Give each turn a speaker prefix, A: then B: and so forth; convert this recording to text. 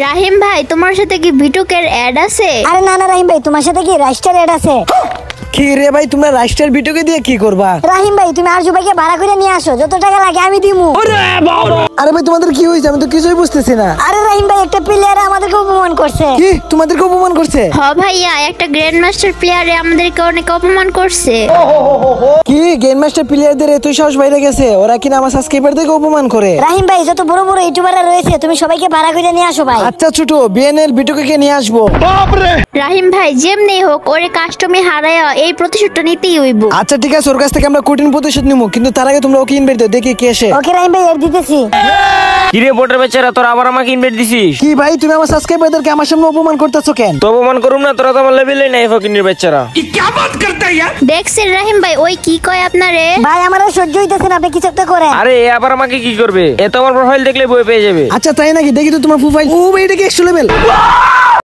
A: রাহিম ভাই তোমার সাথে কি ভিটুকের অ্যাড আছে?
B: আরে না না রাহিম ভাই, তোমার সাথে কি রাইস্টার এড আছে?
C: কি রে ভাই, তোমরা রাইস্টার ভিডিওকে দিয়ে কি করবা?
B: রাহিম ভাই তুমি আরজু ভাইকে ভাড়া করে নিয়ে আসো, যত টাকা লাগে আমি দিমু।
C: আরে ভাই তোমাদের কি হয়েছে? আমি তো কিছুই বুঝতেছি না।
B: আরে রাহিম ভাই একটা প্লেয়ার আমাদেরকে অপমান করছে।
C: কি তোমাদেরকে অপমান করছে?
A: হ ভাইয়া, একটা গ্র্যান্ড মাস্টার প্লেয়ারে আমাদেরকে অনেক অপমান করছে।
C: কি গেম মাস্টার প্লেয়ারদের এতই সাহস বাইরে গেছে? ওরা কিনা আমার সাবস্ক্রাইবারদেরকে অপমান করে?
B: রাহিম ভাই যত বড় বড় ইউটিউবাররা রয়েছে তুমি সবাইকে ভাড়া করে নিয়ে আসো ভাই।
C: আচ্ছা ছোট বিএনএল ভিডিওকে নিয়ে আসবো।
A: রাহিম ভাই যেমনি হোক ওরে কাস্টমে হারায়া এই প্রতিশোধটা নিতেই হইব।
C: আচ্ছা ঠিক আছে, ওর কাছ থেকে আমরা কঠিন প্রতিশোধ নিবো, কিন্তু তার আগে তোমরা ওকে ইনভাইট দাও, দেখি কে আসে।
B: ওকে রাহিম ভাই এর দিতেছি।
D: কিরে বোটের বেচারা, তোরা আবার আমাকে ইনভাইট দিছিস?
C: কি ভাই তুমি আমার সাবস্ক্রাইবারদেরকে আমার সামনে অপমান করতেছো কেন?
D: তো অপমান করুম না, তোরা তো আমার লেভেলে নাই ফকিনের বেচারা।
A: দেখছেন রাহিম ভাই ওই কি কয় আপনারে?
B: ভাই আমার আর সহ্য হইতেছে না, আপনি কিছু একটা করেন।
D: আরে এ আবার আমাকে কি করবে? এ তো আমার প্রোফাইল দেখলে বই পেয়ে যাবে।
C: আচ্ছা তাই নাকি? দেখি তো তোমার প্রোফাইল। ও ভাই এটা কি 100 লেভেল?